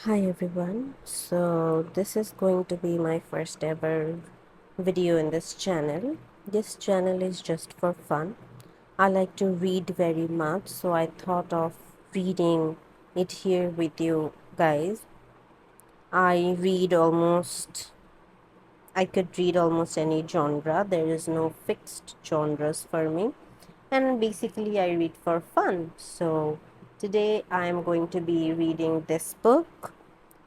Hi everyone. So this is going to be my first ever video in this channel. This channel is just for fun. I like to read very much, so I thought of reading it here with you guys. I could read almost any genre. There is no fixed genres for me. And basically I read for fun. So today I am going to be reading this book,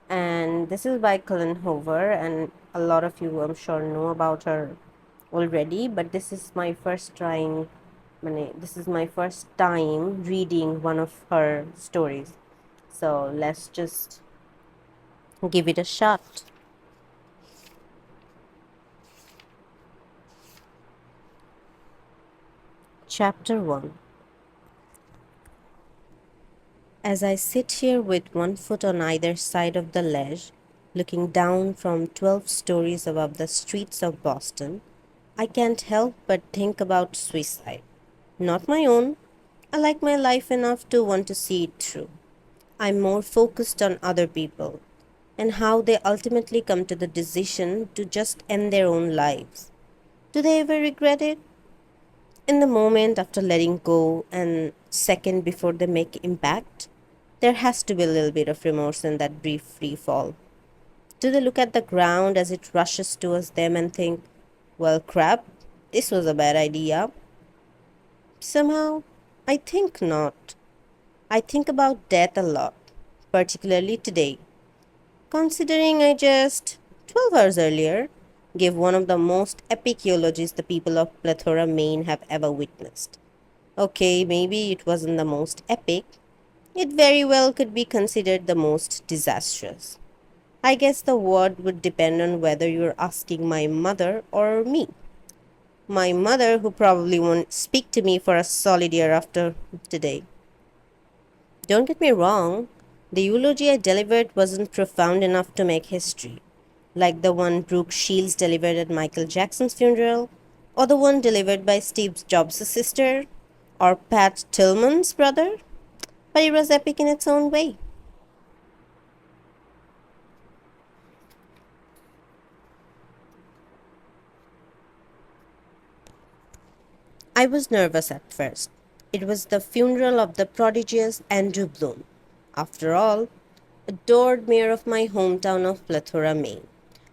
and this is by Colleen Hoover, and a lot of you I'm sure know about her already, but this is my first time reading one of her stories, so let's just give it a shot. Chapter 1. As I sit here with one foot on either side of the ledge, looking down from 12 stories above the streets of Boston, I can't help but think about suicide. Not my own. I like my life enough to want to see it through. I'm more focused on other people and how they ultimately come to the decision to just end their own lives. Do they ever regret it? In the moment after letting go and second before they make impact, there has to be a little bit of remorse in that brief free fall. Do they look at the ground as it rushes towards them and think, well, crap, this was a bad idea? Somehow, I think not. I think about death a lot, particularly today, considering I just, 12 hours earlier, gave one of the most epic eulogies the people of Plethora, Maine have ever witnessed. Okay, maybe it wasn't the most epic. It very well could be considered the most disastrous. I guess the word would depend on whether you're asking my mother or me. My mother, who probably won't speak to me for a solid year after today. Don't get me wrong, the eulogy I delivered wasn't profound enough to make history, like the one Brooke Shields delivered at Michael Jackson's funeral, or the one delivered by Steve Jobs' sister, or Pat Tillman's brother, but it was epic in its own way. I was nervous at first. It was the funeral of the prodigious Andrew Bloom. After all, adored mayor of my hometown of Plethora, Maine,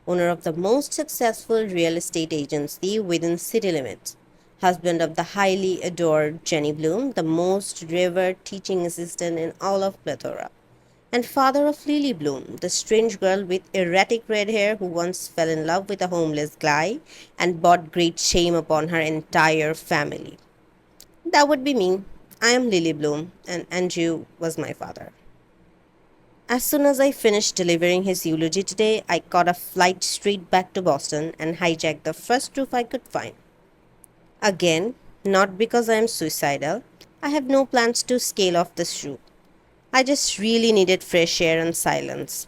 owner of the most successful real estate agency within city limits, husband of the highly adored Jenny Bloom, the most revered teaching assistant in all of Plethora, and father of Lily Bloom, the strange girl with erratic red hair who once fell in love with a homeless guy and brought great shame upon her entire family. That would be me. I am Lily Bloom, and Andrew was my father. As soon as I finished delivering his eulogy today, I caught a flight straight back to Boston and hijacked the first roof I could find. Again, not because I am suicidal. I have no plans to scale off this roof. I just really needed fresh air and silence.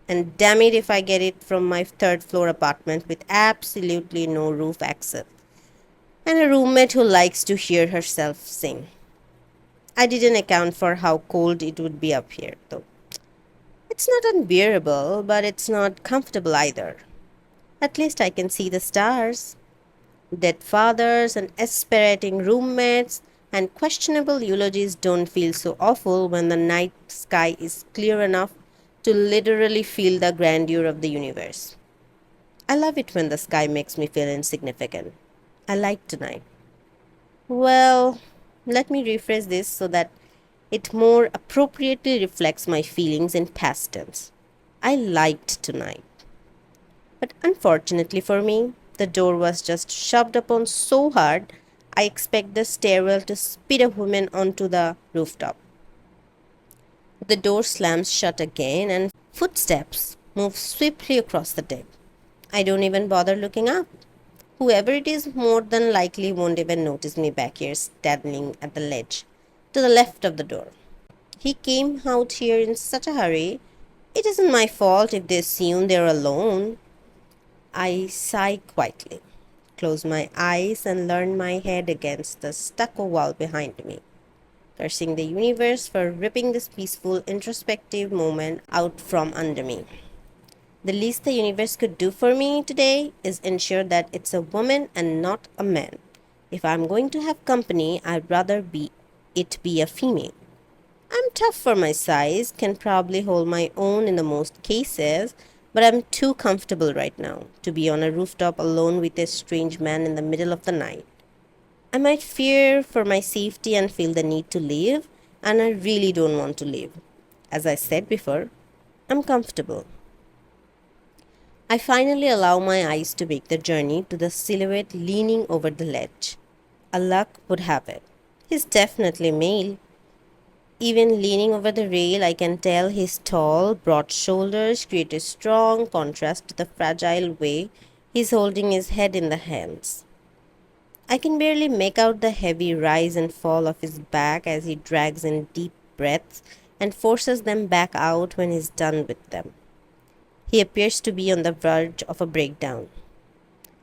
And damn it if I get it from my third floor apartment with absolutely no roof access. And a roommate who likes to hear herself sing. I didn't account for how cold it would be up here, though. It's not unbearable, but it's not comfortable either. At least I can see the stars. Dead fathers and aspirating roommates and questionable eulogies don't feel so awful when the night sky is clear enough to literally feel the grandeur of the universe. I love it when the sky makes me feel insignificant. I like tonight. Well, let me rephrase this so that it more appropriately reflects my feelings in past tense. I liked tonight. But unfortunately for me, the door was just shoved upon so hard I expect the stairwell to spit a woman onto the rooftop. The door slams shut again and footsteps move swiftly across the deck. I don't even bother looking up. Whoever it is more than likely won't even notice me back here standing at the ledge to the left of the door. He came out here in such a hurry. It isn't my fault if they assume they're alone. I sigh quietly, close my eyes, and lean my head against the stucco wall behind me. cursing the universe for ripping this peaceful, introspective moment out from under me. The least the universe could do for me today is ensure that it's a woman and not a man. If I'm going to have company, I'd rather it be a female. I'm tough for my size, can probably hold my own in the most cases, but I'm too comfortable right now to be on a rooftop alone with a strange man in the middle of the night. I might fear for my safety and feel the need to leave, and I really don't want to leave. As I said before, I'm comfortable. I finally allow my eyes to make the journey to the silhouette leaning over the ledge. A luck would have it. He's definitely male. Even leaning over the rail, I can tell his tall, broad shoulders create a strong contrast to the fragile way he's holding his head in the hands. I can barely make out the heavy rise and fall of his back as he drags in deep breaths and forces them back out when he's done with them. He appears to be on the verge of a breakdown.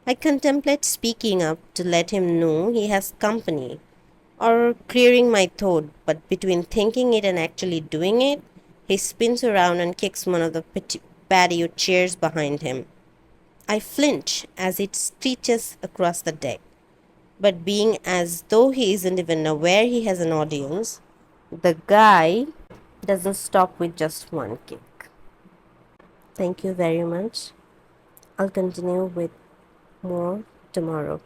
I contemplate speaking up to let him know he has company, or clearing my throat, but between thinking it and actually doing it, he spins around and kicks one of the patio chairs behind him. I flinch as it screeches across the deck, but being as though he isn't even aware he has an audience, the guy doesn't stop with just one kick. Thank you very much. I'll continue with more tomorrow.